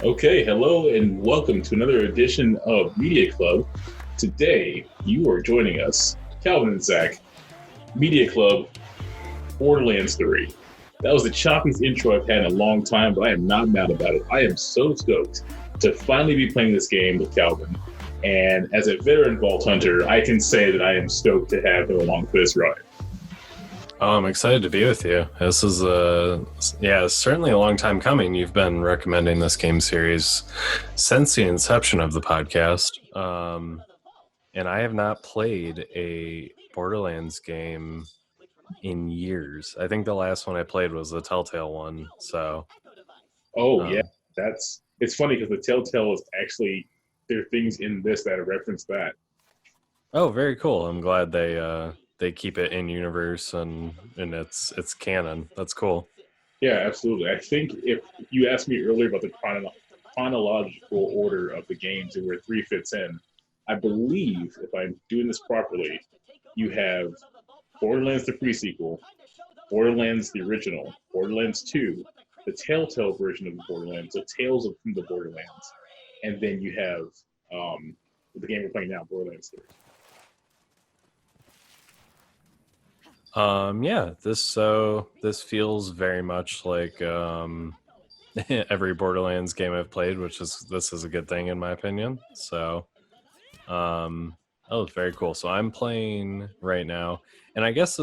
Okay, hello and welcome to another edition of Media Club. Today, you are joining us, Calvin and Zach, Media Club, Borderlands 3. That was the choppiest intro I've had in a long time, but I am not mad about it. I am so stoked to finally be playing this game with Calvin. And as a veteran Vault Hunter, I can say that I am stoked to have him along for this ride. Oh, I'm excited to be with you. This is certainly a long time coming. You've been recommending this game series since the inception of the podcast, and I have not played a Borderlands game in years. I think the last one I played was the Telltale one. So, Oh, yeah, um, it's funny because the Telltale is actually, there are things in this that reference that. oh, very cool. I'm glad they keep it in universe and it's canon. That's cool. Yeah, absolutely. I think if you asked me earlier about the chronological order of the games and where three fits in, I believe if I'm doing this properly, you have Borderlands the prequel, Borderlands the original, Borderlands 2, the Telltale version of the Borderlands, so Tales from the Borderlands, and then you have the game we're playing now, Borderlands 3. This feels very much like every Borderlands game I've played, this is a good thing in my opinion. So, it's very cool. So I'm playing right now, and I guess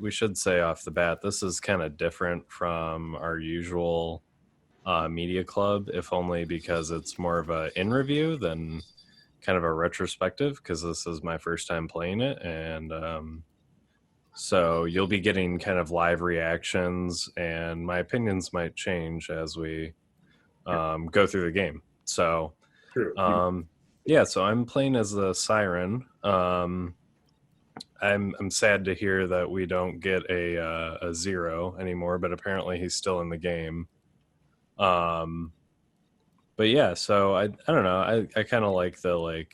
we should say off the bat, this is kind of different from our usual media club, if only because it's more of a in review than kind of a retrospective. Because this is my first time playing it, and so you'll be getting kind of live reactions, and my opinions might change as we go through the game. So, True. so I'm playing as the Siren. I'm sad to hear that we don't get a Zero anymore, but apparently he's still in the game. But yeah, so I don't know. I kind of like the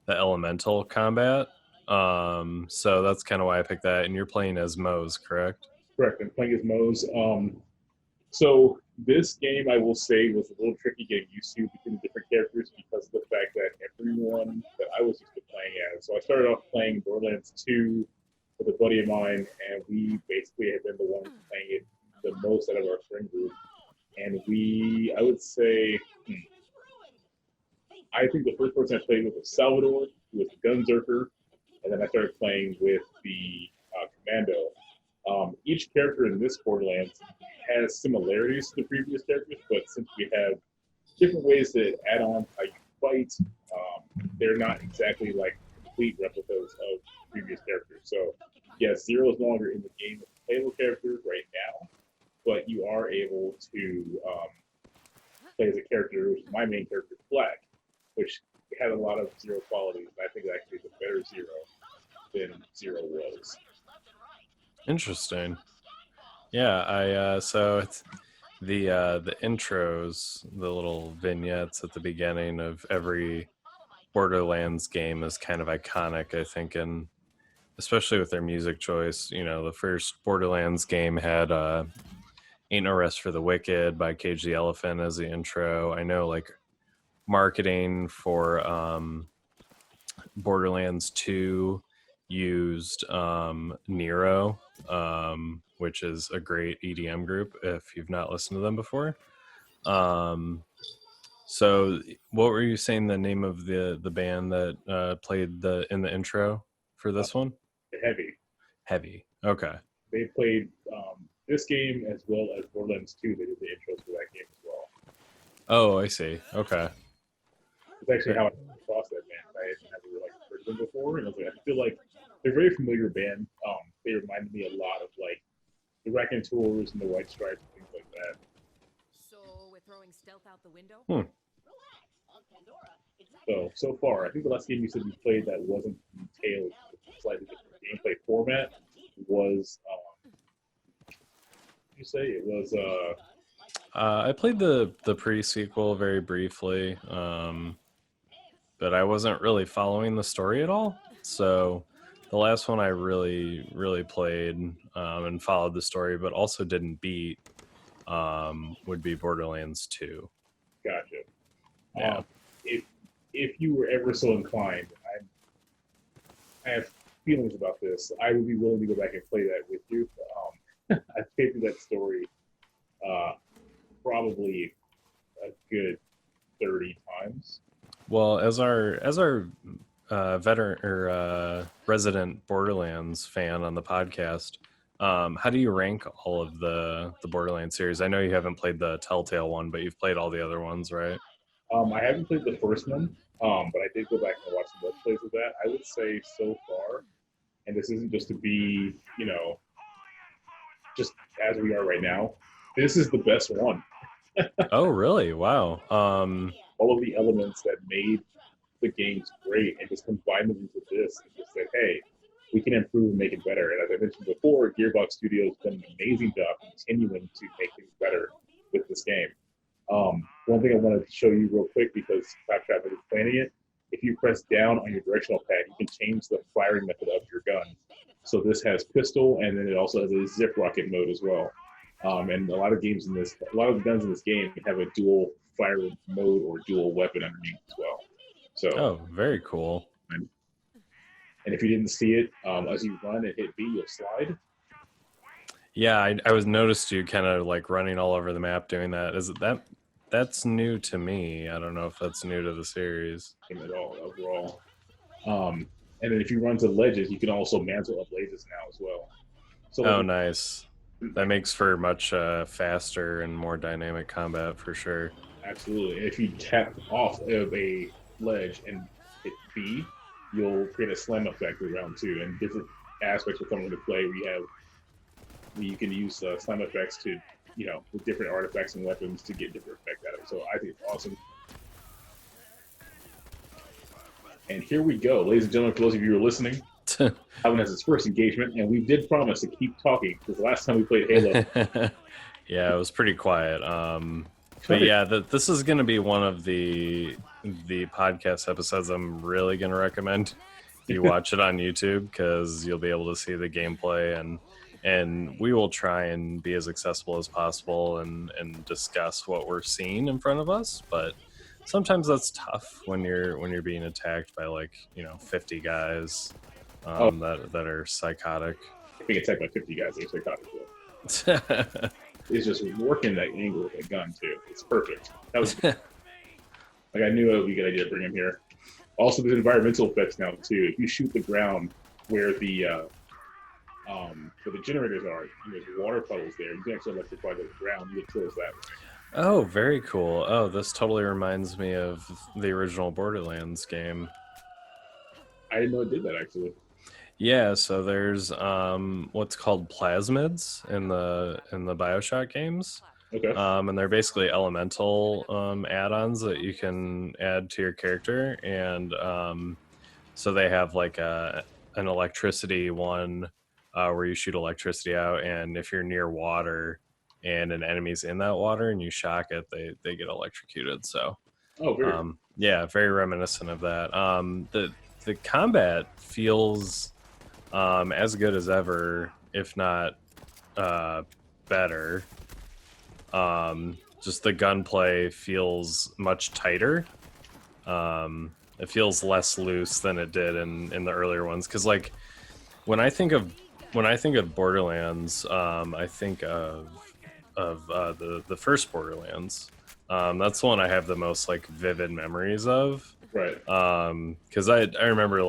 elemental combat. So that's kind of why I picked that. And you're playing as Moze, correct? Correct. I'm playing as Moe's. So this game, I will say, was a little tricky getting used to between the different characters because of the fact that everyone that I was used to playing as. So I started off playing Borderlands 2 with a buddy of mine, and we basically have been the ones playing it the most out of our friend group. And I would say, I think the first person I played with was Salvador, who was the Gunzerker, and then I started playing with the Commando. Each character in this Borderlands has similarities to the previous characters, but since we have different ways to add on how you fight, they're not exactly like complete replicas of previous characters. So, yes, Zero is no longer in the game with the Halo characters right now, but you are able to play as a character, which is my main character, Black, which had a lot of Zero qualities. I think actually is a better Zero than Zero was. Interesting. Yeah, I so it's the intros, the little vignettes at the beginning of every Borderlands game is kind of iconic, I think, and especially with their music choice. You know, the first Borderlands game had "Ain't No Rest for the Wicked" by Cage the Elephant as the intro. I know, like, marketing for Borderlands 2 used Nero, which is a great EDM group if you've not listened to them before. So what were you saying the name of the band that played in the intro for Uh, this one? Heavy. Heavy. Okay. They played this game as well as Borderlands 2. They did the intros for that game as well. Oh, I see. Okay. It's actually how I came across that band. I had never like heard them before, and I was like, I feel like they're a very familiar band. They reminded me a lot of like the Raconteurs and the White Stripes and things like that. So we're throwing stealth out the window? Hmm. So far, I think the last game you said you played that wasn't Tales, slightly different gameplay format was. You say it was I played the pre-sequel very briefly, but I wasn't really following the story at all. So the last one I really played and followed the story, but also didn't beat, would be Borderlands 2. Gotcha. Yeah. If you were ever so inclined, I have feelings about this. I would be willing to go back and play that with you. I played through that story probably a good 30 times. Well, as our veteran or resident Borderlands fan on the podcast, how do you rank all of the Borderlands series? I know you haven't played the Telltale one, but you've played all the other ones, right? I haven't played the first one, but I did go back and watch some let's plays of that. I would say so far, and this isn't just to be, just as we are right now, this is the best one. Oh, really? Wow. All of the elements that made the games great and just combined them into this and just said, hey, we can improve and make it better. And as I mentioned before, Gearbox Studios done an amazing job continuing to make things better with this game. One thing I wanted to show you real quick because Claptrap is planning it. If you press down on your directional pad, you can change the firing method of your gun. So this has pistol, and then it also has a zip rocket mode as well. And a lot of the guns in this game have a dual fire mode or dual weapon underneath as well. So, Oh, very cool. and if you didn't see it, as you run and hit B, you'll slide. Yeah, I was noticed you kind of like running all over the map doing that. Is it that's new to me? I don't know if that's new to the series. At all overall. And then if you run to ledges, you can also mantle up ledges now as well. So Oh, nice. That makes for much faster and more dynamic combat for sure. absolutely. And if you tap off of a ledge and hit B, you'll create a slam effect around too, and different aspects will come into play. You can use slam effects to, with different artifacts and weapons to get different effect out of it. So I think it's awesome. And here we go, ladies and gentlemen. For those of you who are listening, Alvin has his first engagement, and we did promise to keep talking because the last time we played Halo, yeah, it was pretty quiet. But yeah, this is going to be one of the podcast episodes I'm really going to recommend you watch it on YouTube because you'll be able to see the gameplay and we will try and be as accessible as possible and discuss what we're seeing in front of us. But sometimes that's tough when you're being attacked by 50 guys that are psychotic. being attacked by 50 guys is psychotic. It's just working that angle with a gun too. It's perfect. That was I knew it would be a good idea to bring him here. Also, there's environmental effects now too. If you shoot the ground where the generators are, there's water puddles there. You can actually electrify the ground. You get kills that way. Oh, very cool. Oh, this totally reminds me of the original Borderlands game. I didn't know it did that actually. Yeah, so there's what's called plasmids in the BioShock games. Okay. And they're basically elemental add-ons that you can add to your character, and so they have like an electricity one where you shoot electricity out, and if you're near water and an enemy's in that water and you shock it, they get electrocuted. So yeah, very reminiscent of that. The combat feels as good as ever, if not better. Just the gunplay feels much tighter. It feels less loose than it did in the earlier ones. Because when I think of Borderlands, I think of the first Borderlands. That's the one I have the most vivid memories of. Right. Because I remember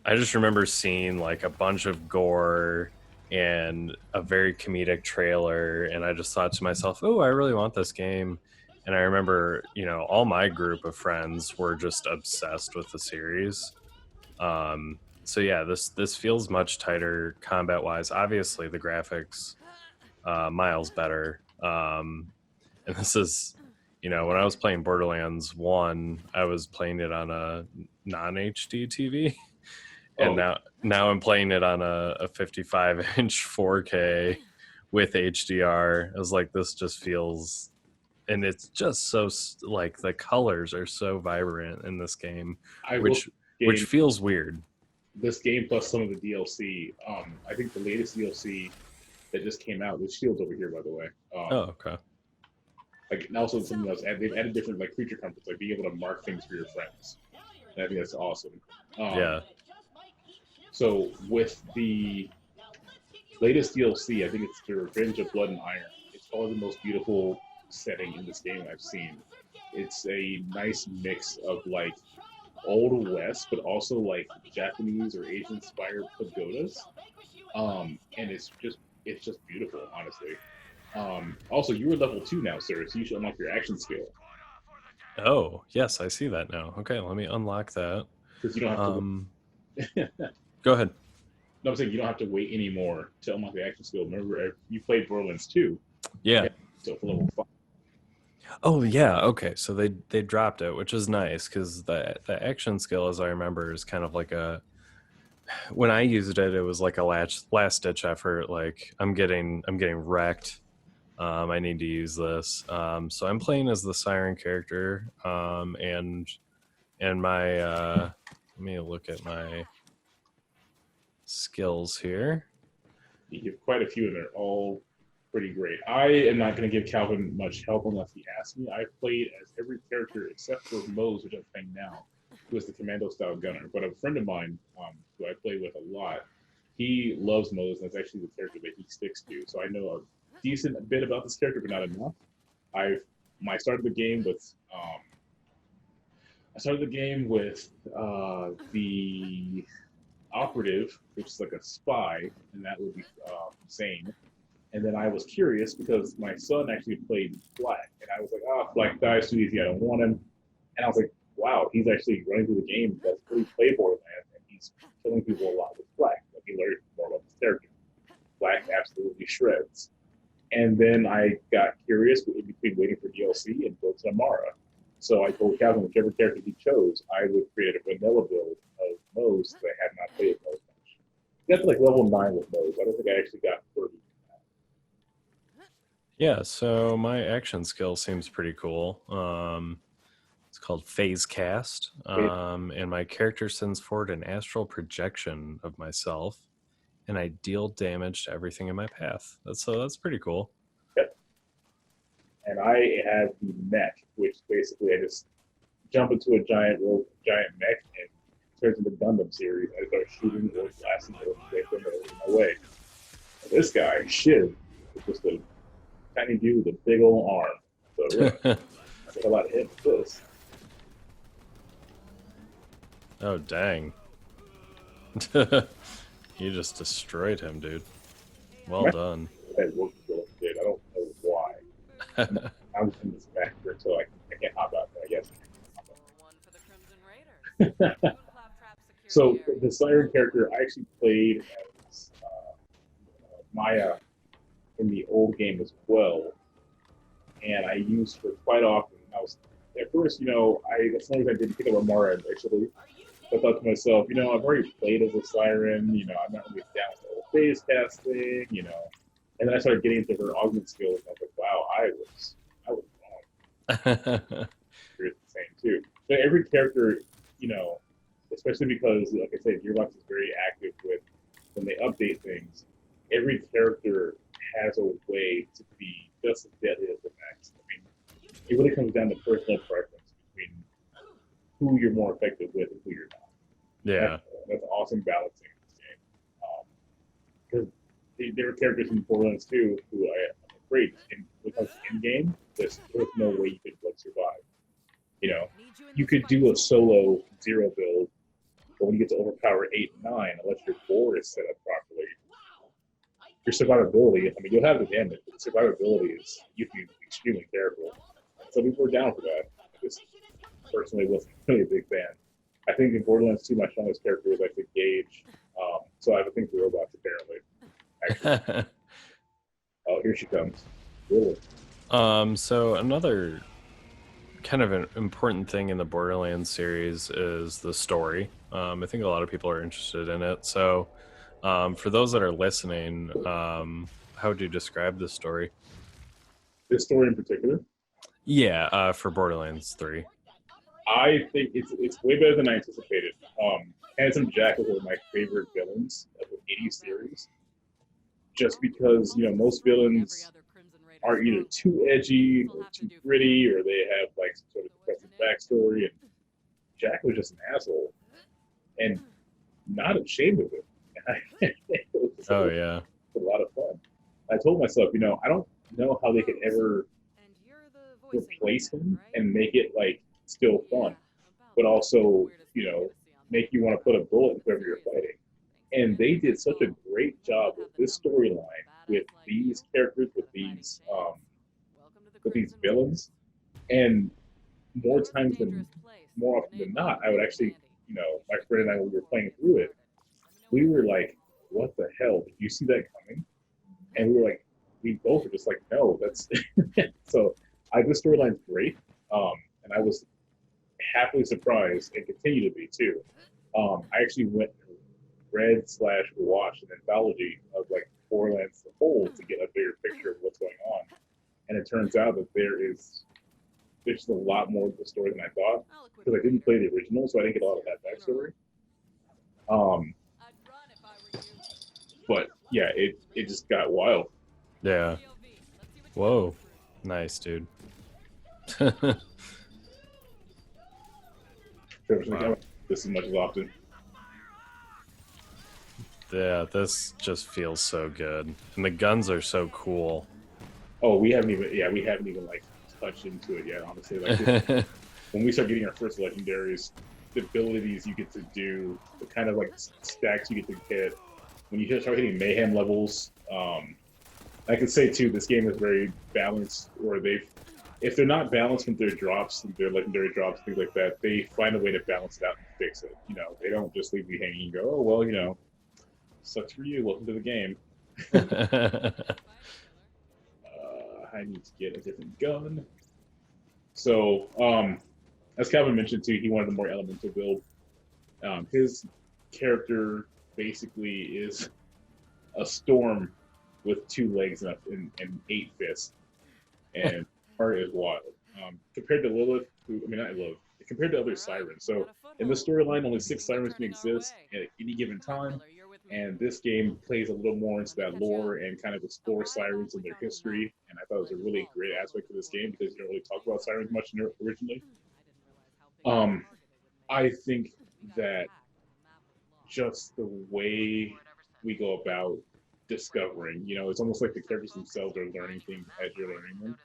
I just remember seeing a bunch of gore and a very comedic trailer, and I just thought to myself, oh, I really want this game. And I remember, all my group of friends were just obsessed with the series. So yeah, this feels much tighter combat wise. Obviously the graphics miles better. And this is, when I was playing Borderlands 1, I was playing it on a non-HD TV. And now I'm playing it on a 55-inch 4K with HDR. I was like, this just feels, and it's just so the colors are so vibrant in this game, which feels weird. This game plus some of the DLC. I think the latest DLC that just came out, the shield's over here, by the way. Oh, okay. Like, and also something else, they've added different like creature comforts, like being able to mark things for your friends. And I think that's awesome. Yeah. So with the latest DLC, I think it's The Revenge of Blood and Iron. It's probably the most beautiful setting in this game I've seen. It's a nice mix of like old west, but also like Japanese or Asian inspired pagodas. And it's just beautiful, honestly. Also, you are level 2 now, sir, so you should unlock your action skill Oh, yes, I see that now. Okay, let me unlock that. because you don't have to. Um, go ahead. No, I'm saying you don't have to wait anymore to unlock the action skill. Remember, you played Borderlands 2, Yeah. so for level 5. Oh, yeah. Okay, so they dropped it, which is nice because the action skill, as I remember, is kind of like a. When I used it, it was like a last ditch effort. Like I'm getting wrecked. I need to use this. So I'm playing as the Siren character, and my let me look at my skills here. You have quite a few, and they're all pretty great. I am not going to give Calvin much help unless he asks me. I've played as every character except for Mose, which I'm playing now, who is the commando style gunner. But a friend of mine, who I play with a lot, he loves Mose, and that's actually the character that he sticks to. So I know a decent bit about this character, but not enough. I started the game with the operative, which is like a spy, and that would be Zane. And then I was curious because my son actually played Black, and I was like, oh, Black dies too easy, I don't want him. And I was like, wow, he's actually running through the game. That's pretty play Borderlands, and he's killing people a lot with Black. Like he learned more about this character. Black absolutely shreds. And then I got curious in between waiting for DLC and built Amara. So I told Calvin whichever character he chose, I would create a vanilla build of Mose that I had not played Mose much. I got to like level 9 with Mose. I don't think I actually got 30. Yeah, so my action skill seems pretty cool. It's called Phase Cast, and my character sends forward an astral projection of myself, and I deal damage to everything in my path. That's pretty cool. Yep. And I have the mech, which basically I just jump into a giant mech and turns into Gundam series. I start shooting or blasting or victim or my way. And this guy, Shiv, is just a tiny dude with a big old arm. So yeah, I got a lot of hits with this. Oh, dang. You just destroyed him, dude. Well done. That worked really good. I don't know why. I'm in this factor until I can't hop out there, I guess. So the Siren character, I actually played as Maya in the old game as well, and I used her quite often. I was at first, as long as I didn't pick up Amara initially, I thought to myself, I've already played as a Siren. I'm not really down with the whole phase casting, And then I started getting into her augment skills, and I was like, wow, I was wrong. You're the same too. But every character, especially because, like I said, Gearbox is very active with when they update things. Every character has a way to be just as deadly as the next. I mean, it really comes down to personal preference between who you're more effective with and who you're not. Yeah. That's awesome balancing in this game. Because there are characters in Borderlands 2 who I'm afraid because in game, there's no way you could survive. You could do a solo 0 build, but when you get to overpower 8 and 9, unless your board is set up properly, your survivability, you'll have the damage, but the survivability is, you can be extremely terrible. So people were down for that. I just personally wasn't really a big fan. I think in Borderlands 2, my strongest character was actually Gage. So I have a thing for robots, apparently. Actually. Oh, here she comes. Really? So another kind of an important thing in the Borderlands series is the story. I think a lot of people are interested in it. So for those that are listening, how would you describe this story? This story in particular? Yeah, for Borderlands 3. I think it's way better than I anticipated. Handsome Jack is one of my favorite villains of the 80s series. Just because, most villains are either too edgy or too gritty, or they have like some sort of depressing backstory. And Jack was just an asshole and not ashamed of it. It was Oh yeah. a lot of fun. I told myself, I don't know how they could ever replace him and make it like still fun, but also, make you want to put a bullet in whoever you're fighting. And they did such a great job with this storyline, with these characters, with these villains, and more often than not, I would actually, my friend and I, when we were playing through it, we were like, "What the hell? Did you see that coming?" And we were like, we both were just like, "No, that's." So, this storyline's great, and I was happily surprised and continue to be too. I actually went and read/watched an anthology of like Borderlands the whole to get a bigger picture of what's going on, and it turns out that there's just a lot more to the story than I thought, because I didn't play the original, so I didn't get a lot of that backstory. Um, but yeah, it just got wild. Yeah. Whoa. Nice, dude. Wow. This as much as often. Yeah, this just feels so good, and the guns are so cool. Oh, we haven't even like touched into it yet. Honestly, like when we start getting our first legendaries, the abilities you get to do, the kind of like stacks you get to get when you start hitting mayhem levels. I could say too, this game is very balanced. Or if they're not balanced with their drops, their legendary drops, things like that, they find a way to balance it out and fix it. They don't just leave you hanging and go, "Oh well, sucks for you. Welcome to the game." I need to get a different gun. So, as Calvin mentioned too, he wanted a more elemental build. His character basically is a storm with 2 legs and 8 fists, and heart is wild. Compared to Lilith, not Lilith, compared to other sirens. So in the storyline, only 6 sirens can exist at any given time, and this game plays a little more into that lore and kind of explores sirens and their history. And I thought it was a really great aspect of this game, because you don't really talk about sirens much originally. I think that just the way we go about discovering, it's almost like the characters themselves are learning things as you're learning them,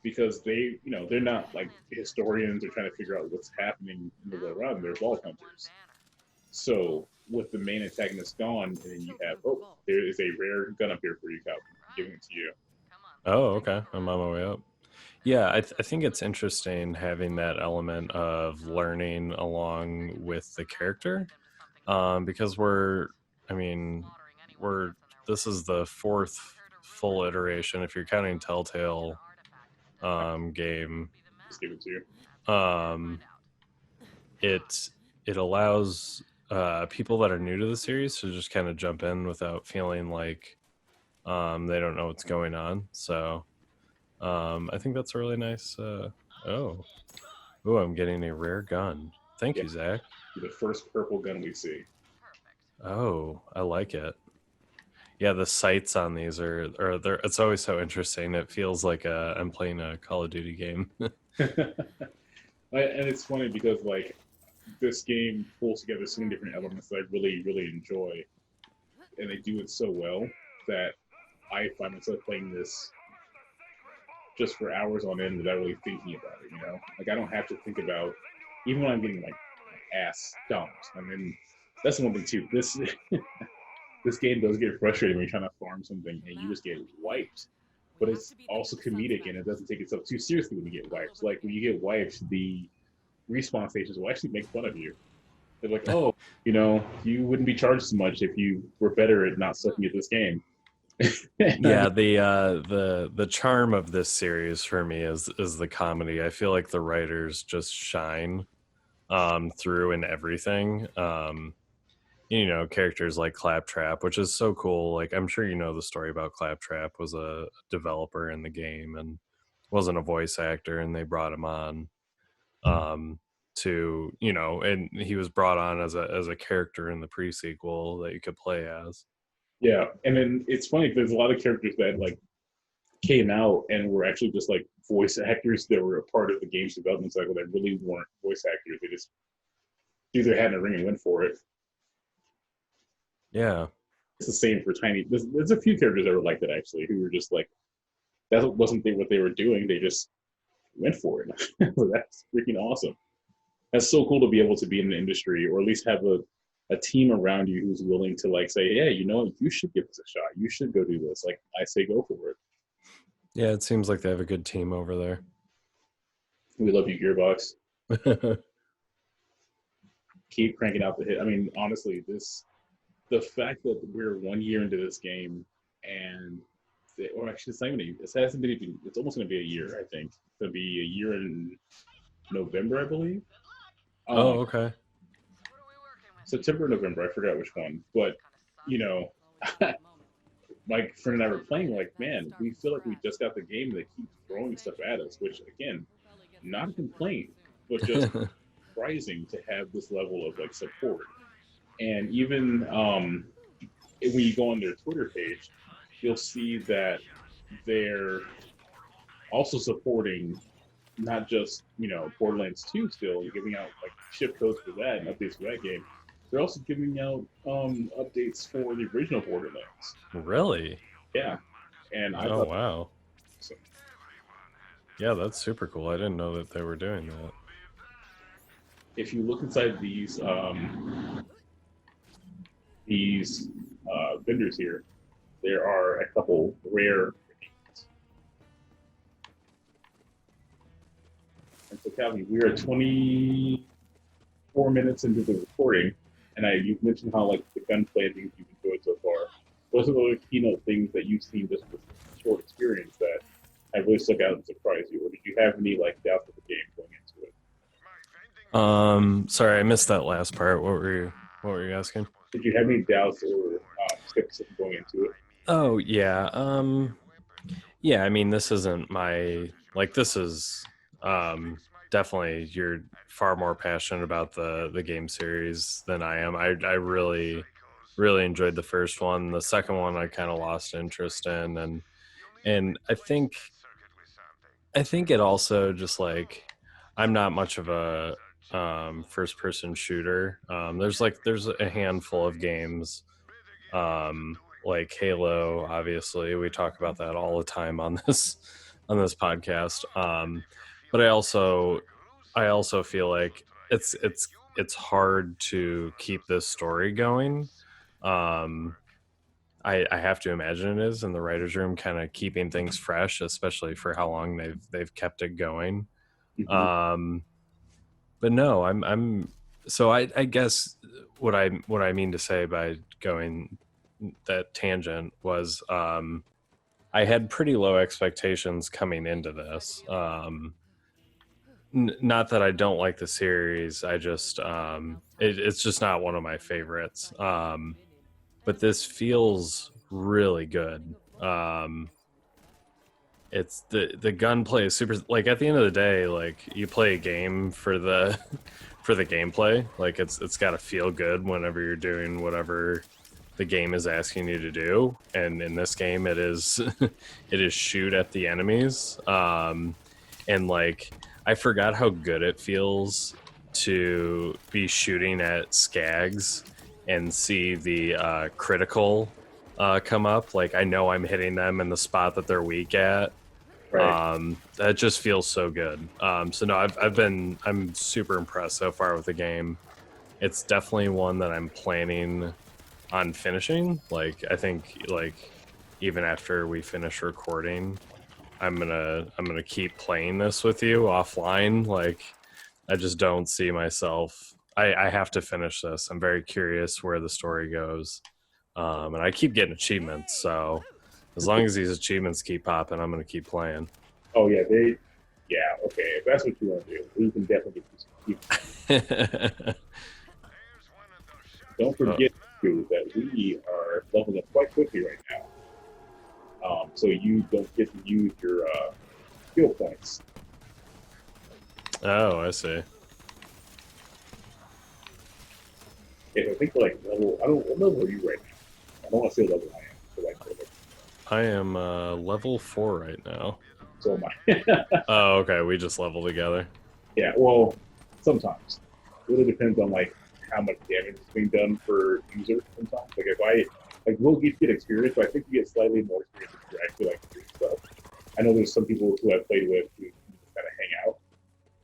because they're not like historians or trying to figure out what's happening in the world around them. They're vault hunters. So with the main antagonist gone, and then you have, there is a rare gun up here for you, Calvin. I'm giving it to you. Oh, okay. I'm on my way up. Yeah, I think it's interesting having that element of learning along with the character, because this is the 4th full iteration, if you're counting Telltale game. Just give it to you. It allows people that are new to the series to just kind of jump in without feeling like they don't know what's going on. So I think that's a really nice. I'm getting a rare gun. Thank you, Zach. The first purple gun we see. Oh, I like it. Yeah, the sights on these it's always so interesting. It feels like I'm playing a Call of Duty game. And it's funny because like this game pulls together so many different elements that I really, really enjoy, and they do it so well that I find myself playing this just for hours on end without really thinking about it. Like I don't have to think about, even when I'm getting like my ass dumped. That's one thing too. This game does get frustrating when you're trying to farm something and you just get wiped. But it's also comedic, and it doesn't take itself too seriously when you get wiped. Like when you get wiped, the respawn stations will actually make fun of you. They're like, "Oh, you wouldn't be charged as much if you were better at not sucking at this game." Yeah, the charm of this series for me is the comedy. I feel like the writers just shine through in everything. Characters like Claptrap, which is so cool. Like I'm sure the story about Claptrap was a developer in the game and wasn't a voice actor, and they brought him on and he was brought on as a character in the pre-sequel that you could play as. Yeah, and then it's funny because there's a lot of characters that like came out and were actually just like voice actors that were a part of the game's development cycle that really weren't voice actors. They just threw their hat in the ring and went for it. Yeah. It's the same for Tiny. There's a few characters that were like that actually, who were just like, that wasn't what they were doing. They just went for it. That's freaking awesome. That's so cool to be able to be in the industry, or at least have a team around you who's willing to like say, yeah, you know, you should give this a shot. You should go do this. Like I say, go for it. Yeah, it seems like they have a good team over there. We love you, Gearbox. Keep cranking out the hit. I mean, honestly, the fact that we're 1 year into this game and or actually it's almost going to be a year, I think. It's going to be a year in November, I believe. Oh, okay. September, November, I forgot which one. But, you know, my friend and I were playing, like, man, we feel like we just got the game that keeps throwing stuff at us, which, again, not a complaint, but just surprising to have this level of, like, support. And even when you go on their Twitter page, you'll see that they're also supporting not just, you know, Borderlands 2 still, giving out like ship codes for that and updates for that game. They're also giving out updates for the original Borderlands. Really? Yeah. And I oh, wow. So. Yeah, that's super cool. I didn't know that they were doing that. If you look inside these vendors here, there are a couple rare things. And so, Calvin, we are 24 minutes into the recording, and you've mentioned how like the gunplay things you've enjoyed so far. What are some other keynote things that you've seen just with a short experience that have really stuck out and surprised you, or did you have any like doubts of the game going into it? Sorry, I missed that last part. What were you asking? Did you have any doubts or skepticism going into it? Oh yeah. Yeah, I mean this isn't my this is definitely you're far more passionate about the game series than I am. I really enjoyed the first one. The second one I kind of lost interest in, and I think it also just like I'm not much of a first person shooter. There's a handful of games like Halo, obviously we talk about that all the time on this podcast. But I also feel like it's hard to keep this story going. I have to imagine it is in the writer's room, kind of keeping things fresh, especially for how long they've kept it going. Mm-hmm. But no, I'm so I guess what I mean to say by going that tangent was I had pretty low expectations coming into this. Not that I don't like the series, I just it's just not one of my favorites. But this feels really good. It's the gunplay is super. Like at the end of the day, like you play a game for the for the gameplay. Like it's got to feel good whenever you're doing whatever the game is asking you to do. And in this game, it is it is shoot at the enemies. And like I forgot how good it feels to be shooting at skags and see the critical come up. Like I know I'm hitting them in the spot that they're weak at. Right. That just feels so good. So no, I'm super impressed so far with the game. It's definitely one that I'm planning on finishing. Like I think like even after we finish recording, I'm gonna keep playing this with you offline. Like I just don't see myself. I have to finish this. I'm very curious where the story goes. And I keep getting achievements, so as long as these achievements keep popping, I'm going to keep playing. Oh, yeah. Okay. If that's what you want to do, we can definitely keep. Don't forget, too, that we are leveling up quite quickly right now. So you don't get to use your skill points. Oh, I see. If I think like level, what level are you right now? I don't want to say level I am. I am level 4 right now. So am I. Oh, okay. We just level together. Yeah, well, sometimes. It really depends on like how much damage is being done per user sometimes. Like if I like we'll each get experience, but I think you get slightly more experience if you're actually like doing stuff. I know there's some people who I've played with who just kind of hang out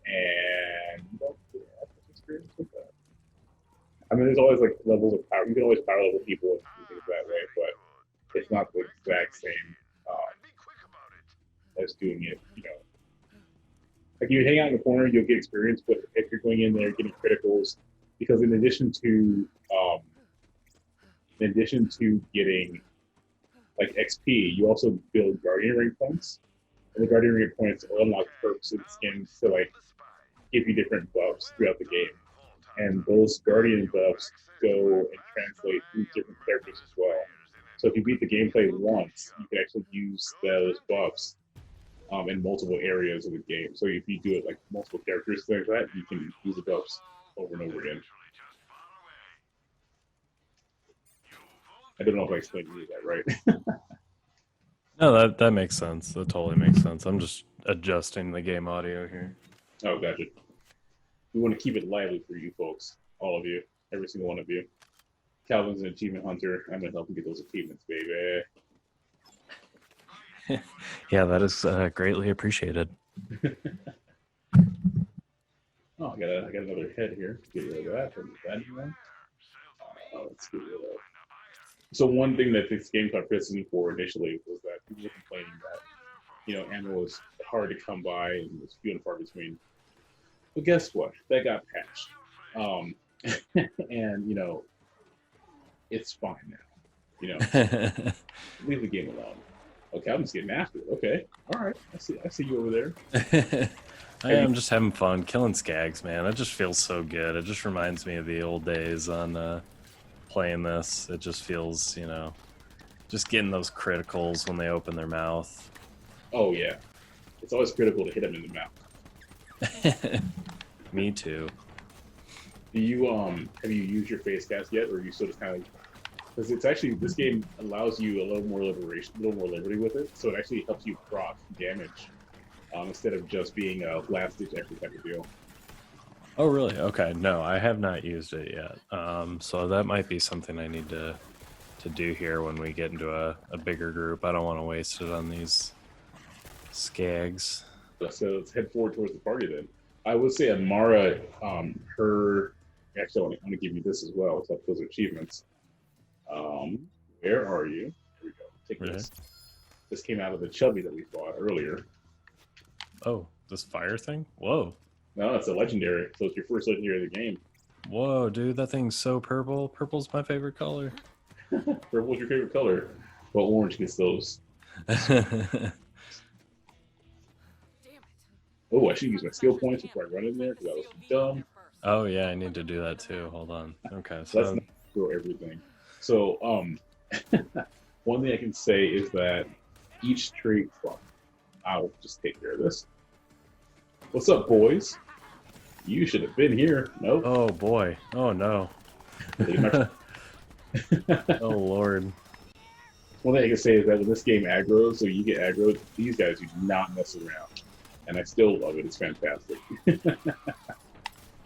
and you don't really have much experience with that. I mean, there's always like levels of power. You can always power level people and do things that way, but it's not the exact same as doing it, you know. Like you hang out in the corner, you'll get experience, but if you're going in there getting criticals, because in addition to getting like XP, you also build Guardian rank points, and the Guardian rank points unlock perks and skins to like give you different buffs throughout the game, and those Guardian buffs go and translate through different characters as well. So if you beat the gameplay once, you can actually use those buffs in multiple areas of the game. So if you do it like multiple characters, things like that, you can use the buffs over and over again. I don't know if I explained that right. No, that makes sense. That totally makes sense. I'm just adjusting the game audio here. Oh, gotcha. We want to keep it lively for you folks, all of you, every single one of you. Calvin's an achievement hunter. I'm gonna help him get those achievements, baby. Yeah, that is greatly appreciated. Oh, I got another head here. Get rid of that. That new one. Let's get rid of. So one thing that this game got criticism for initially was that people were complaining that, you know, ammo was hard to come by and was few and far between. But guess what? That got patched. And you know, it's fine now. You know, leave the game alone. Oh, Calvin's getting after it. Okay, all right. I see you over there. I'm just having fun killing skags, man. It just feels so good. It just reminds me of the old days on playing this. It just feels, you know, just getting those criticals when they open their mouth. Oh yeah, it's always critical to hit them in the mouth. Me too. Do you have you used your face cast yet, or are you still just kind of? Because it's actually this game allows you a little more liberty with it, so it actually helps you proc damage instead of just being a last ditch effort type of deal. Oh really? Okay. No, I have not used it yet. So that might be something I need to do here when we get into a bigger group. I don't want to waste it on these skags. So let's head forward towards the party then. I would say Amara, her actually I want to give you this as well. So those are achievements. Where are you? Here we go. Take this. This came out of the chubby that we fought earlier. Oh, this fire thing? Whoa. No, it's a legendary. So it's your first legendary of the game. Whoa, dude, that thing's so purple. Purple's my favorite color. Purple's your favorite color. Well, orange gets those. Oh, I should use my skill points before I run in there because I was dumb. Oh yeah, I need to do that too. Hold on. Okay, so let's not throw everything. So, one thing I can say is that each trait. Well, I'll just take care of this. What's up, boys? You should have been here. Nope. Oh boy. Oh no. Oh lord. One thing I can say is that when this game aggroes, so you get aggroed, these guys do not mess around. And I still love it. It's fantastic.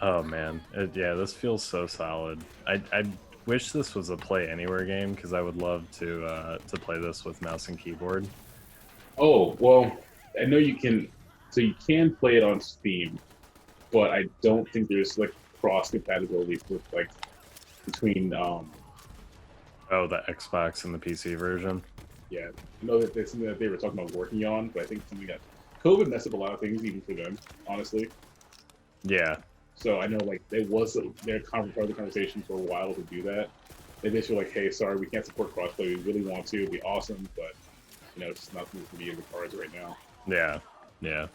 Oh man, yeah, this feels so solid. I wish this was a play anywhere game because I would love to play this with mouse and keyboard. Oh well, I know you can. So you can play it on Steam, but I don't think there's like cross compatibility with like between. Oh, the Xbox and the PC version. Yeah, I know that that's something that they were talking about working on, but I think something that COVID messed up a lot of things, even for them, honestly. Yeah. So I know, like, there was their part of the conversation for a while to do that. They just were like, "Hey, sorry, we can't support crossplay. We really want to. It'd be awesome, but you know, it's just not going to be in the cards right now." Yeah. Yeah.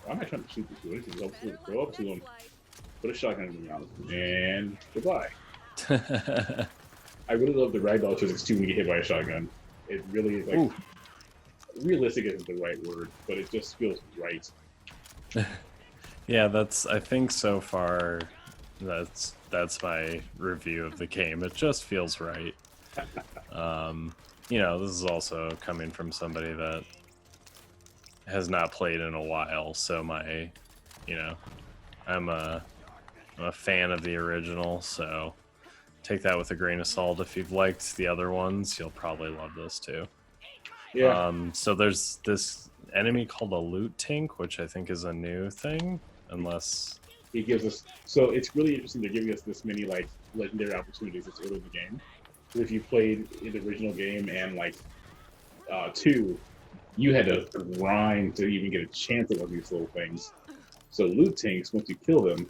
Why am I trying to shoot this dude? Go up to him, put a shotgun in the mouth, and goodbye. I really love the ragdoll physics too when you get hit by a shotgun. It really is like. Ooh. Realistic isn't the right word, but it just feels right. Yeah, I think so far that's my review of the game. It just feels right. This is also coming from somebody that has not played in a while, so I'm a fan of the original, so take that with a grain of salt. If you've liked the other ones, you'll probably love this too. Yeah. So there's this enemy called a loot tank, which I think is a new thing, unless... It gives us, so it's really interesting. They're giving us this many like legendary opportunities this early in the game. So if you played in the original game and like 2, you had to grind to even get a chance at one of these little things. So loot tanks, once you kill them,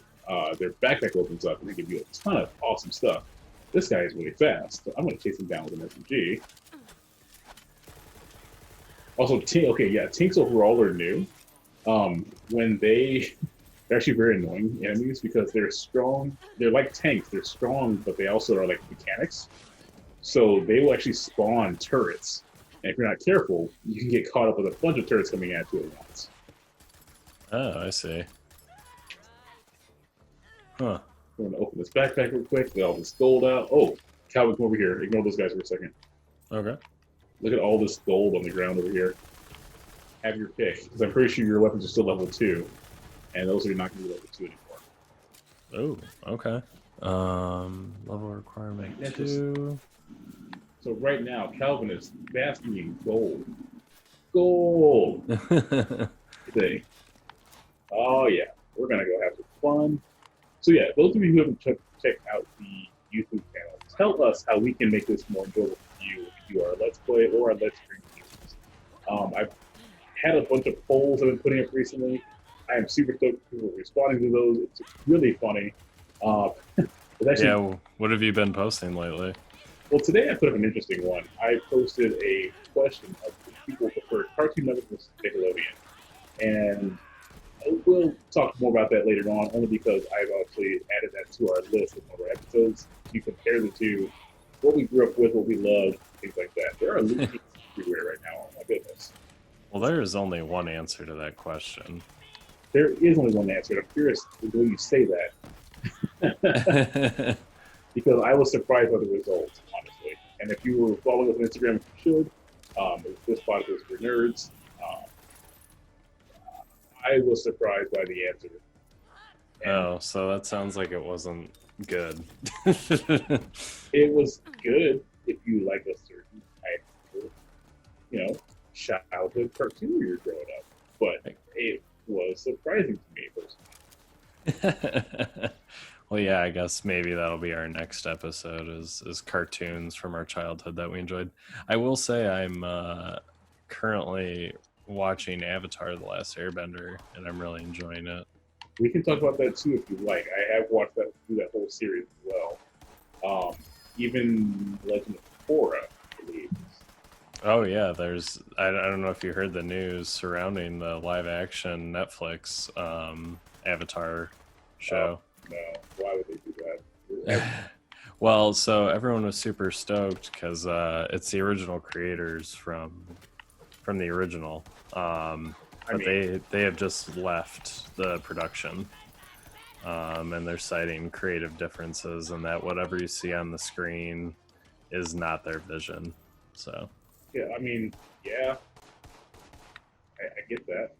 their backpack opens up and they give you a ton of awesome stuff. This guy is really fast. So I'm going to chase him down with an SMG. Also, tanks overall are new. When they're actually very annoying enemies because they're strong. They're like tanks. They're strong, but they also are like mechanics. So they will actually spawn turrets. And if you're not careful, you can get caught up with a bunch of turrets coming at you at once. Oh, I see. Huh. I'm going to open this backpack real quick, get all this gold out. Oh, Calvin, come over here. Ignore those guys for a second. Okay. Look at all this gold on the ground over here. Have your pick, because I'm pretty sure your weapons are still level 2, and those are not going to be level 2 anymore. Oh, okay. Level requirement 2. So right now, Calvin is basking in gold. Gold! Thing. Oh yeah, we're going to go have some fun. So yeah, those of you who haven't checked out the YouTube channel, tell us how we can make this more enjoyable for you if you do our Let's Play or our Let's Stream videos. I've had a bunch of polls I've been putting up recently. I am super stoked people responding to those. It's really funny. It's actually, Yeah, what have you been posting lately? well, today I put up an interesting one. I posted a question of if people prefer Cartoon Network versus Nickelodeon. And we'll talk more about that later on, only because I've actually added that to our list of our episodes to compare the two, what we grew up with, what we loved, things like that. There are loot tanks everywhere right now. Oh my goodness. Well, there is only one answer to that question. There is only one answer. I'm curious the way you say that. Because I was surprised by the results, honestly. And if you were following us on Instagram, you should. This podcast is for nerds. I was surprised by the answer. Oh, so that sounds like it wasn't good. It was good if you like a certain type of, childhood cartoon you're growing up. But it was surprising to me personally. Well, yeah, I guess maybe that'll be our next episode is cartoons from our childhood that we enjoyed. I will say I'm currently watching Avatar: The Last Airbender, and I'm really enjoying it. We can talk about that too if you like. I have watched that through that whole series as well. Even Legend of Korra, I believe. Oh yeah, I don't know if you heard the news surrounding the live action Netflix Avatar show. No, why would they do that? Well, so everyone was super stoked because it's the original creators from the original, but they have just left the production, and they're citing creative differences and that whatever you see on the screen is not their vision. So Yeah, yeah, I get that.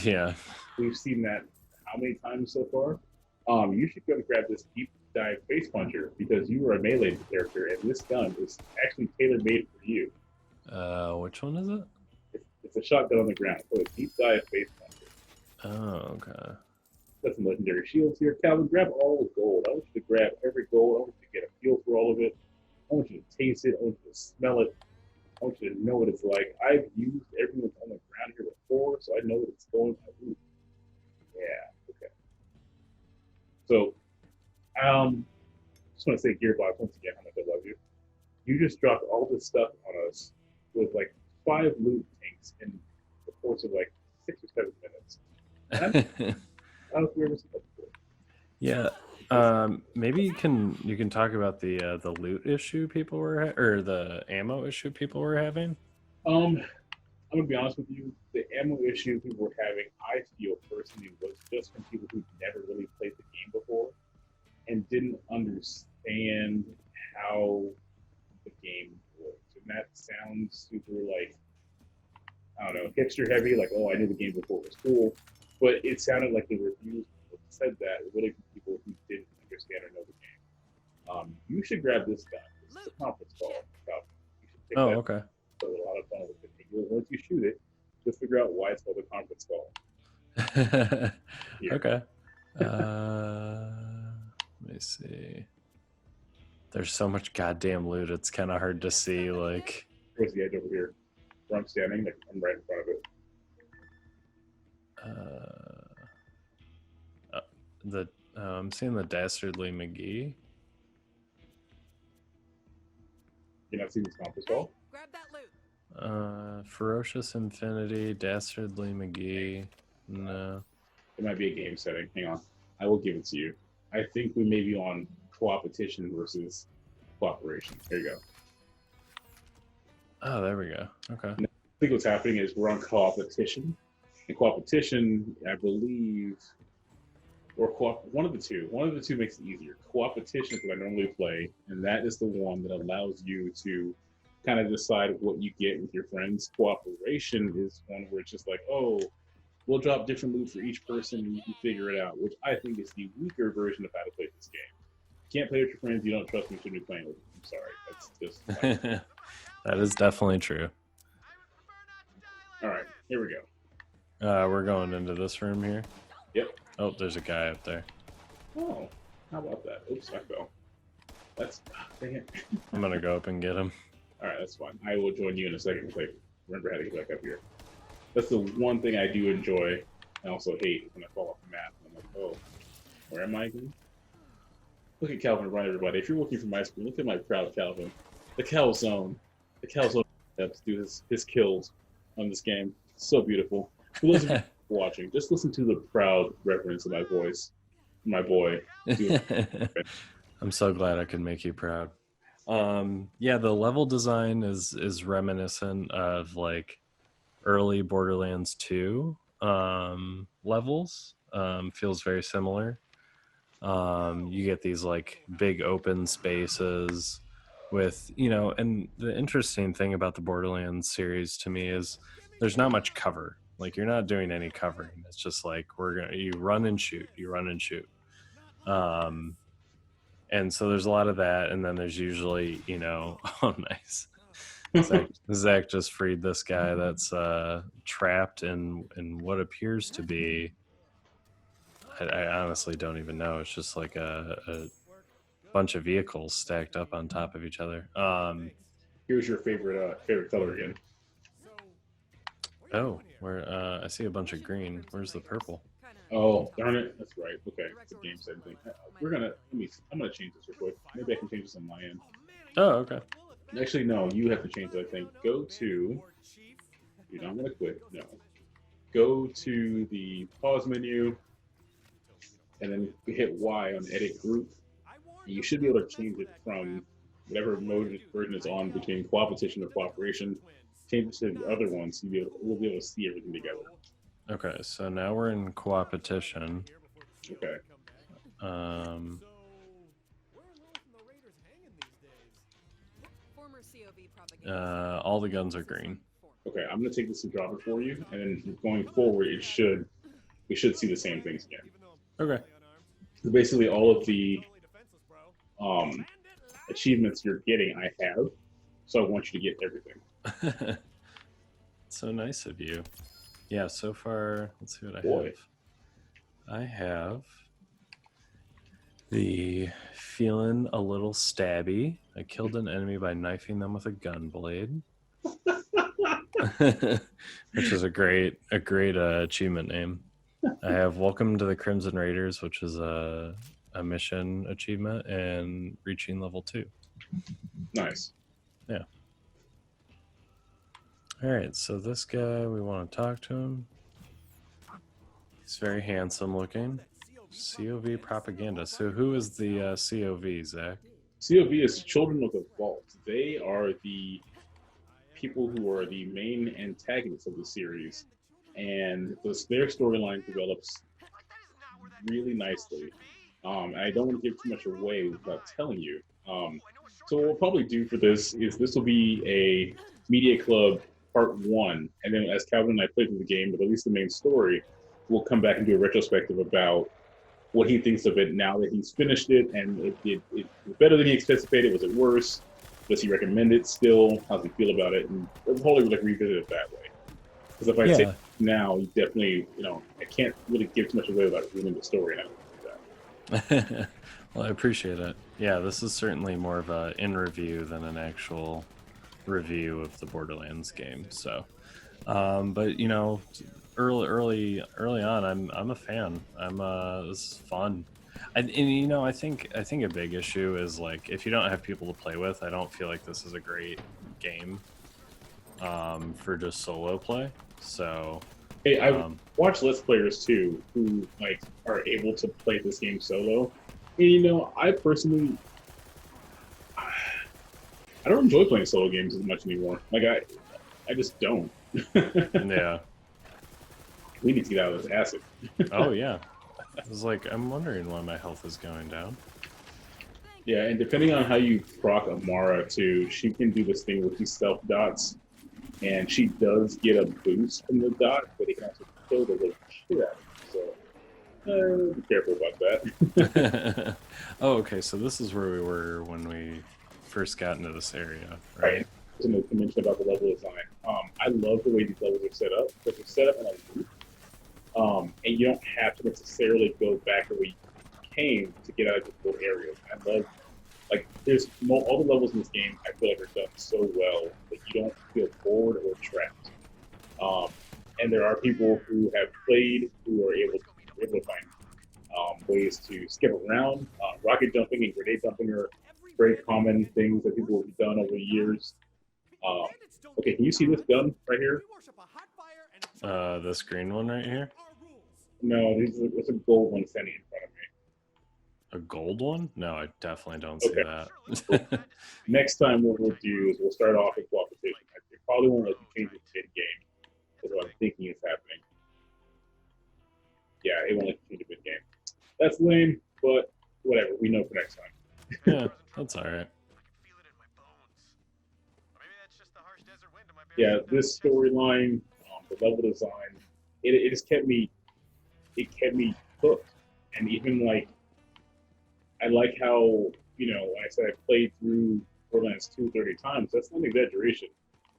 yeah. We've seen that how many times so far? You should go and grab this deep dive face puncher because you are a melee character, and this gun is actually tailor made for you. Which one is it? It's a shotgun on the ground. So a deep dive face puncher. Oh, okay. Got some legendary shields here. Calvin, grab all the gold. I want you to grab every gold. I want you to get a feel for all of it. I want you to taste it. I want you to smell it. I want you to know what it's like. I've used everything that's on the ground here before, so I know what it's going to. Yeah, okay. So, just want to say, Gearbox, once again, how much I love you. You just dropped all this stuff on us with like 5 loot tanks in the course of like 6 or 7 minutes. I don't know if we ever seen that before. Yeah. Maybe you can talk about the loot issue people were or the ammo issue people were having. I'm gonna be honest with you. The ammo issue people were having, I feel personally, was just from people who never really played the game before and didn't understand how the game texture heavy, like, oh, I knew the game before it was cool, but it sounded like the reviews said that really people who didn't understand or know the game. You should grab this gun. This is a conference call. You should pick Oh, that okay. up. A lot of fun with it. Once you shoot it, you'll figure out why it's called a conference call. Okay. Let me see. There's so much goddamn loot. It's kind of hard to see. Like, Towards the edge over here, where I'm standing, like I'm right in front of it. I'm seeing the Dastardly McGee. You're not seeing this conference call? Grab that loot. Ferocious Infinity, Dastardly McGee. No. It might be a game setting. Hang on. I will give it to you. I think we may be on co-opetition versus cooperation. There you go. Oh, there we go. Okay. I think what's happening is we're on co-opetition. And co-opetition, I believe, or one of the two. One of the two makes it easier. Co-opetition is what I normally play, and that is the one that allows you to kind of decide what you get with your friends. Cooperation is one where it's just like, oh, we'll drop different loot for each person and you can figure it out, which I think is the weaker version of how to play this game. You can't play with your friends, you don't trust me, you shouldn't be playing with them. I'm sorry. That's just that is definitely true. all right, here we go. We're going into this room here. Yep. Oh, there's a guy up there. Oh, how about that? Oops, I fell. That's dang it. I'm gonna go up and get him. All right, that's fine. I will join you in a second to remember how to get back up here. That's the one thing I do enjoy and also hate when I fall off the map. I'm like, oh, where am I again? Look at Calvin run, everybody. If you're looking for my screen, look at my proud Calvin. The Cal Zone. The Cal Zone steps do his kills on this game. So beautiful. For those of you watching, just listen to the proud reverence of my voice. My boy. I'm so glad I could make you proud. Yeah, the level design is reminiscent of like early Borderlands 2 levels. Feels very similar. You get these like big open spaces with, and the interesting thing about the Borderlands series to me is there's not much cover. Like you're not doing any covering. It's just like you run and shoot. And so there's a lot of that, and then there's usually, oh nice. Zach just freed this guy that's trapped in what appears to be, I honestly don't even know. It's just like a bunch of vehicles stacked up on top of each other. Here's your favorite color again. Oh, I see a bunch of green. Where's the purple? Oh, darn it. That's right. Okay. It's a game setting thing. I'm gonna change this real quick. Maybe I can change this on my end. Oh, okay. Actually, no, you have to change it, I think. Go to, dude, I'm gonna quit. No. Go to the pause menu and then hit Y on edit group. And you should be able to change it from whatever mode version is on between competition or cooperation. Change it to the other one so we'll be able to see everything together. Okay, so now we're in coopetition. Okay. All the guns are green. Okay, I'm gonna take this and drop it for you, and then going forward, we should see the same things again. Okay. So basically, all of the achievements you're getting, I have. So I want you to get everything. So nice of you. Yeah, so far, let's see what I have. I have the feeling a little stabby. I killed an enemy by knifing them with a gun blade. Which is a great achievement name. I have Welcome to the Crimson Raiders, which is a mission achievement, and reaching level 2. Nice. Yeah. All right, so this guy, we want to talk to him. He's very handsome looking. COV propaganda. So who is the COV, Zach? COV is Children of the Vault. They are the people who are the main antagonists of the series, and their storyline develops really nicely. I don't want to give too much away without telling you. So what we'll probably do for this will be a media club part one, and then as Calvin and I played through the game, but at least the main story, we'll come back and do a retrospective about what he thinks of it now that he's finished it, and it was better than he anticipated. Was it worse? Does he recommend it still? How does he feel about it? And we'll probably like revisit it that way. Because if I say now, you definitely, I can't really give too much away without ruining the story now. Well, I appreciate it. Yeah, this is certainly more of a in review than an actual review of the Borderlands game. So, but early on, I'm a fan. This is fun. I think a big issue is like if you don't have people to play with, I don't feel like this is a great game for just solo play. So, hey, I watch Let's Players too who like are able to play this game solo. And I personally, I don't enjoy playing solo games as much anymore. Like I just don't. Yeah. We need to get out of this acid. Oh yeah. It's like I'm wondering why my health is going down. Yeah, and depending on how you proc Amara too, she can do this thing where she self dots, and she does get a boost from the dot, but it can also kill the little shit out of you. So be careful about that. Oh, okay. So this is where we were when we first got into this area, Right. right? To mention about the level design, I love the way these levels are set up because they're set up in a loop. And you don't have to necessarily go back to where you came to get out of difficult areas. I love, like, all the levels in this game I feel like are done so well that you don't feel bored or trapped. And there are people who have played who are able to find ways to skip around. Rocket jumping and grenade jumping are very common things that people have done over the years. Okay, can you see this gun right here? This green one right here? No, it's a gold one standing in front of me. A gold one? No, I definitely don't see that. Next time what we'll do is we'll start off with competition. It probably won't let you change it mid-game, is what I'm thinking is happening. Yeah, it won't let you change it mid-game. That's lame, but whatever. We know for next time. Yeah, that's all right. Yeah, this storyline, the level design, it just kept me hooked. And even like, I like how, when I said I played through Borderlands 2 30 times, that's not an exaggeration.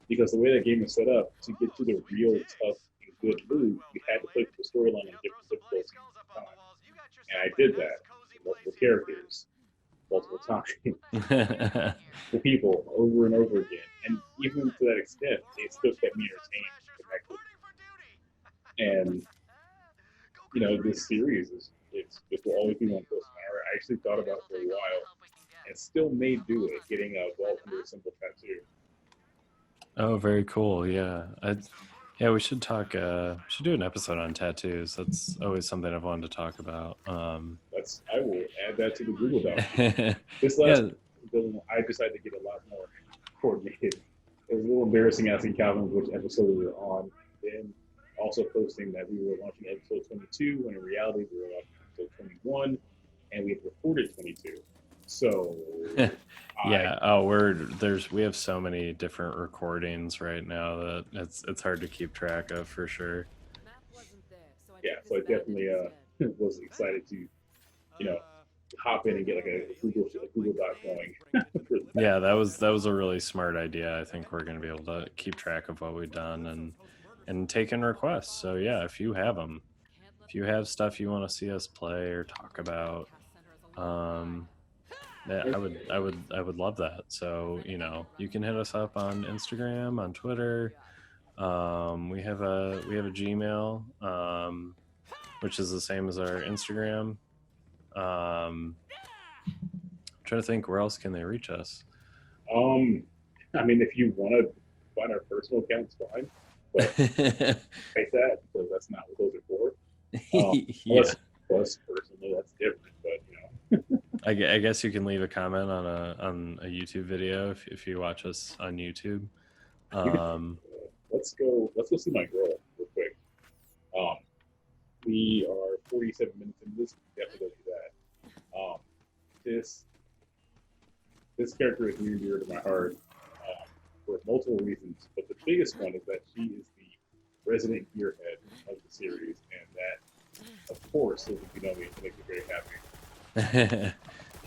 Because the way that game is set up, to get to the real tough and good loot, you had to play through the storyline in different difficulties at the time. And I did that with multiple characters, multiple times, with people over and over again. And even to that extent, it still kept me entertained and connected. And this series it will always be one close to my heart. I actually thought about it for a while, and still may do it, getting a vault under a simple tattoo. Oh, very cool. Yeah, we should talk. Should do an episode on tattoos. That's always something I've wanted to talk about. I will add that to the Google Doc. This last building, I decided to get a lot more coordinated. It was a little embarrassing asking Calvin which episode we were on, then also posting that we were launching episode 22, when in reality we were launching episode 21, and we had recorded 22. So yeah, we have so many different recordings right now that it's hard to keep track of for sure. Yeah, so I definitely was excited to hop in and get like a Google Doc going. Yeah, that was a really smart idea. I think we're going to be able to keep track of what we've done and take in requests. So yeah, if you have them, if you have stuff you want to see us play or talk about, yeah, I would love that. So you can hit us up on Instagram, on Twitter. We have a Gmail, which is the same as our Instagram. I'm trying to think where else can they reach us. I mean, if you want to find our personal accounts, fine. But like that, because that's not what those are for. Yeah. Plus, personally, that's different. But I guess you can leave a comment on a YouTube video if you watch us on YouTube. Let's go see my girl real quick. We are 47 minutes into this. We definitely go do that. This character is near and dear to my heart. for multiple reasons, but the biggest one is that she is the resident gearhead of the series, and that, of course, if you know me, it makes me very happy.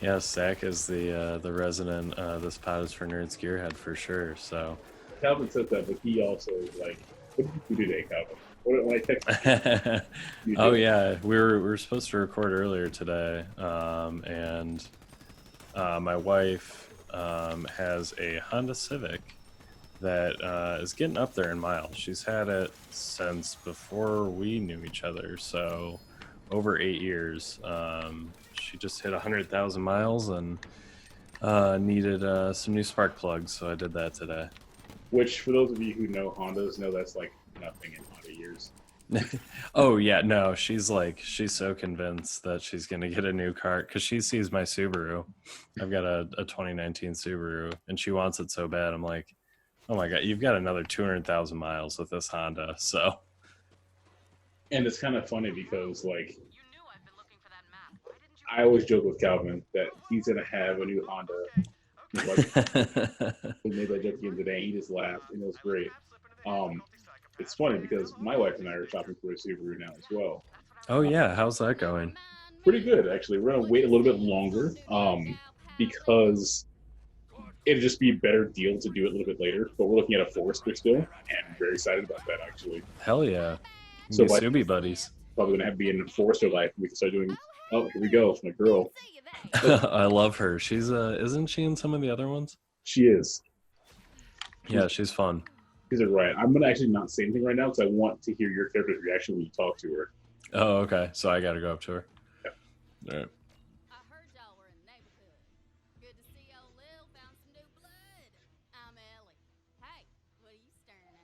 Yeah, Zach is the resident. This pod is for nerds gearhead for sure. So. Calvin said that, but he also like, what did you do today, Calvin? When I texted you, Oh yeah, we were supposed to record earlier today, and my wife has a Honda Civic that is getting up there in miles. She's had it since before we knew each other, so over 8 years. She just hit 100,000 miles and needed some new spark plugs, so I did that today. Which, for those of you who know Hondas, know that's like nothing in Honda years. Oh yeah, no, she's so convinced that she's gonna get a new car because she sees my Subaru. I've got a 2019 Subaru, and she wants it so bad. I'm like, oh my god, you've got another 200,000 miles with this Honda. So, and it's kind of funny because like, I always joke with Calvin that he's gonna have a new Honda. We made that joke again today. He just laughed, and it was great. It's funny because my wife and I are shopping for a Subaru now as well. Oh yeah, how's that going? Pretty good, actually. We're gonna wait a little bit longer, because it'd just be a better deal to do it a little bit later. But we're looking at a Forester still, and I'm very excited about that actually. Hell yeah! So So Subi buddies. Probably gonna have to be in a Forester life. We can start doing. Oh, here we go, my girl. I love her. She's isn't she in some of the other ones? She is. Yeah, she's fun. These are right. I'm gonna actually not say anything right now because I want to hear your character's reaction when you talk to her. Oh, okay. So I got to go up to her. Yeah. All right. I heard y'all were in the neighborhood. Good to see old Lil found some new blood. I'm Ellie. Hey, what are you staring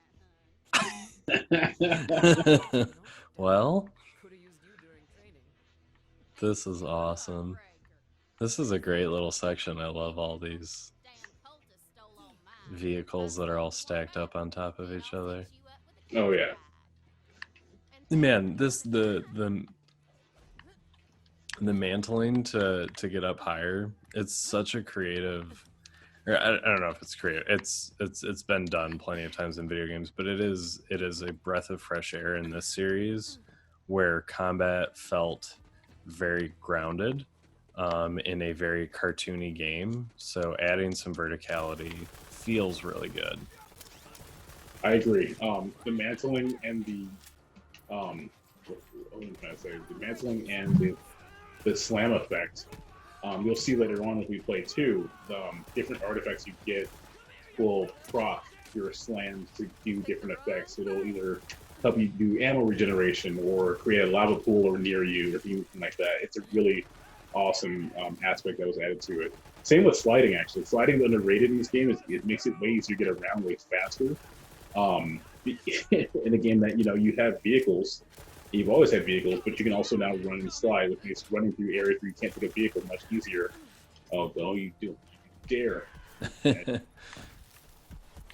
at, hun? Well, Could have used you during training. this is awesome. This is a great little section. I love all these Damn cultist stole all mine. vehicles that are all stacked up on top of each other. Oh yeah. Man, the mantling to get up higher, it's such a creative, or I don't know if it's creative. It's been done plenty of times in video games, but it is a breath of fresh air in this series where combat felt very grounded in a very cartoony game. So adding some verticality feels really good. I agree. The mantling and the what am I trying to say? The mantling and the slam effect. You'll see later on as we play too. Different artifacts you get will proc your slams to do different effects. It'll either help you do ammo regeneration or create a lava pool or near you or anything like that. It's a really awesome aspect that was added to it. Same with sliding, actually. Sliding is underrated in this game. It makes it way easier to get around way faster. In a game that, you have vehicles, you've always had vehicles, but you can also now run and slide, which makes running through areas where you can't take a vehicle much easier. Oh, you dare.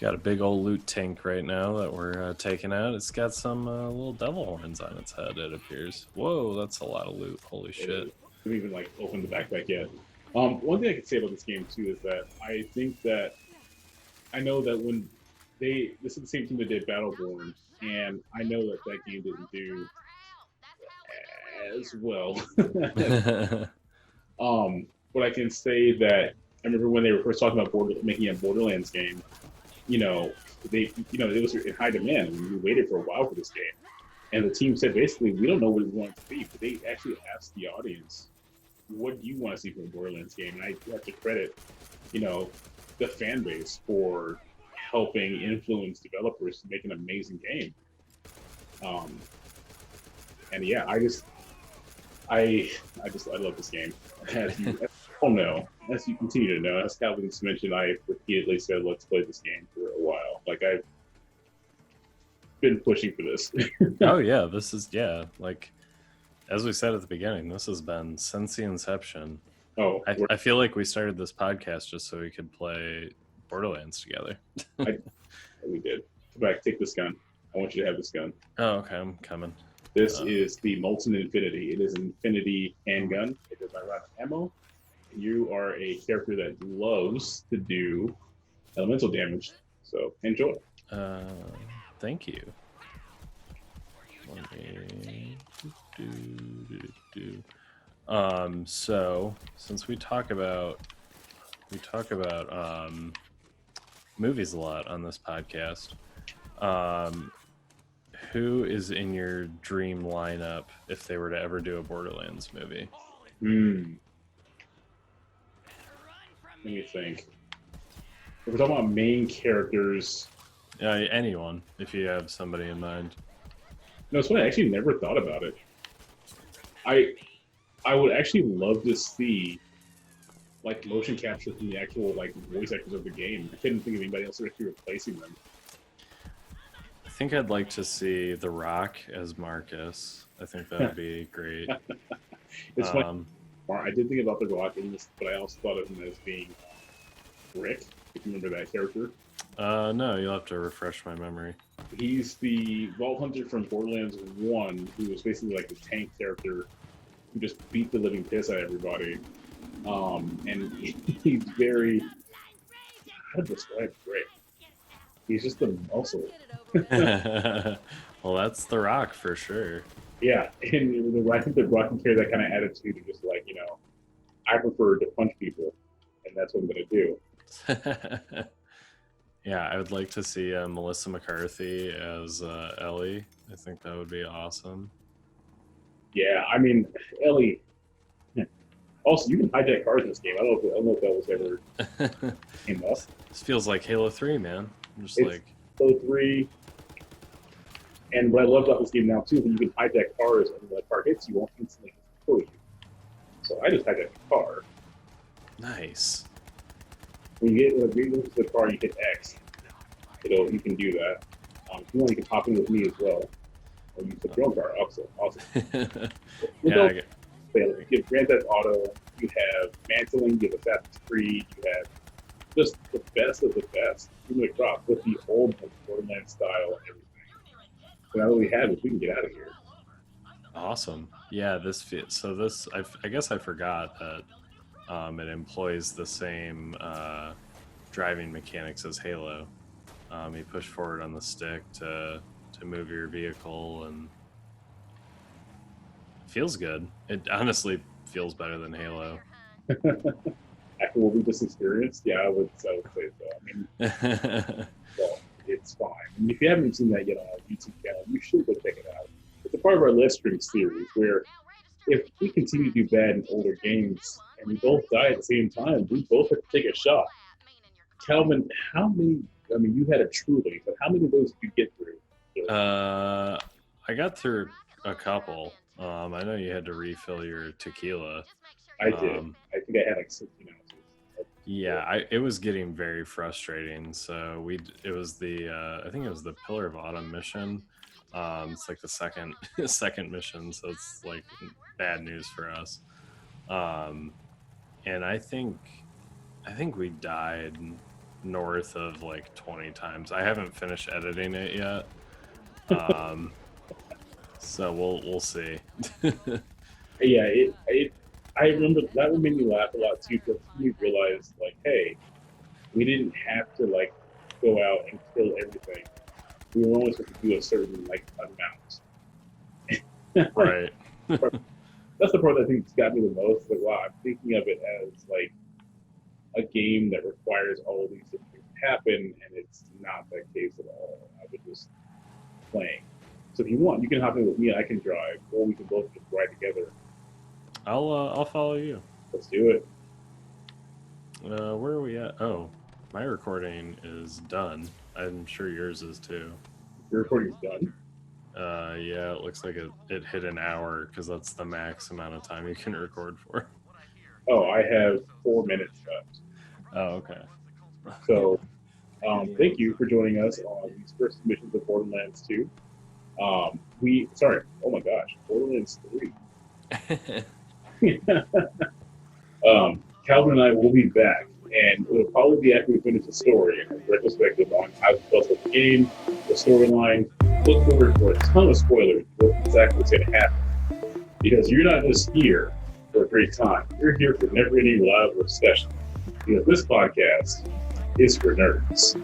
Got a big old loot tank right now that we're taking out. It's got some little devil horns on its head, it appears. Whoa, that's a lot of loot. Holy shit. I haven't even opened the backpack yet. One thing I can say about this game too is that I know that when this is the same team that did Battleborn, and I know that game didn't do as well. But I can say that I remember when they were first talking about making a Borderlands game. It was in high demand, and we waited for a while for this game. And the team said basically, we don't know what we want it to be, but they actually asked the audience, what do you want to see from a Borderlands game? And I have to credit, the fan base for helping influence developers to make an amazing game. And yeah, I love this game. As you all know, as you continue to know, as Calvin's mentioned, I repeatedly said, let's play this game for a while. I've been pushing for this. Oh yeah, this is as we said at the beginning, this has been since the inception. Oh, I feel like we started this podcast just so we could play Borderlands together. We did. Come back, take this gun. I want you to have this gun. Oh, okay, I'm coming. This is the Molten Infinity. It is an Infinity handgun. It does not run ammo. You are a character that loves to do elemental damage. So enjoy. Thank you. Let me so since we talk about movies a lot on this podcast, who is in your dream lineup if they were to ever do a Borderlands movie? Let me think. If we're talking about main characters, Anyone, if you have somebody in mind. no, it's funny. I actually never thought about it. I would actually love to see like motion capture from the actual like voice actors of the game. I couldn't think of anybody else actually replacing them. I think I'd like to see The Rock as Marcus. I think that would be great. It's funny. I did think about The Rock in this, but I also thought of him as being Rick. If you remember that character. No, you'll have to refresh my memory. He's the Vault Hunter from Borderlands 1, who was basically like the tank character who just beat the living piss out of everybody. And he's very, how to describe Rick? He's just a muscle. Well, that's The Rock for sure. Yeah, and I think The Rock can carry that kind of attitude of just like, you know, I prefer to punch people, and that's what I'm going to do. Yeah, I would like to see Melissa McCarthy as Ellie. I think that would be awesome. Yeah, I mean, Ellie. Also, you can hijack cars in this game. I don't know if that was ever came up. This feels like Halo 3, man. I'm just It's like Halo 3. And what I love about this game now too is that you can hijack cars, and when the car hits you, won't instantly kill you. So I just hijacked the car. nice. When you get into the car, you hit X. You can do that. If you want, you can hop in with me as well. Or use the drone car. Also, awesome. Yeah, You have Grand Theft Auto. You have Mantling. You have Assassin's Creed. You have just the best of the best. Even the crop with the old Borderlands style and everything. So now that we have it, we can get out of here. awesome. Yeah, I guess I forgot that it employs the same driving mechanics as Halo. You push forward on the stick to move your vehicle, and it feels good. It honestly feels better than Halo. After what we just experienced, yeah, I would say so. I mean, well, it's fine. And if you haven't seen that yet on our YouTube channel, you should go check it out. It's a part of our Let's Stream series where if we continue to do bad in older games and we both die at the same time, we both have to take a shot. Calvin, how many? I mean, you had a truly, but how many of those did you get through? I got through a couple. I know you had to refill your tequila. I did. I think I had like 16 ounces. Yeah, it was getting very frustrating. So it was I think it was the Pillar of Autumn mission. It's like the second mission, so it's like bad news for us. And I think we died north of like 20 times. I haven't finished editing it yet. So we'll see. Yeah, I remember that one made me laugh a lot too, because we realized like, hey, we didn't have to like go out and kill everything. We were only supposed to do a certain like amount. Right. That's the part that I think's got me the most. Like, wow, I'm thinking of it as like a game that requires all of these different things to happen, and it's not that case at all. I was just playing. So if you want, you can hop in with me. I can drive, or we can both just ride together. I'll follow you. Let's do it. Where are we at? Oh, my recording is done. I'm sure yours is too. Your recording's done. Yeah, it looks like it hit an hour because that's the max amount of time you can record for. Oh, I have 4 minutes left. Oh, okay. So, thank you for joining us on these first missions of Borderlands 2. Oh my gosh, Borderlands 3. Calvin and I will be back, and it'll probably be after we finish the story and a retrospective on how to build up the game, the storyline. Look forward for a ton of spoilers for exactly what's going to happen. Because you're not just here for a great time, you're here for never-ending live discussion. Because this podcast is for nerds.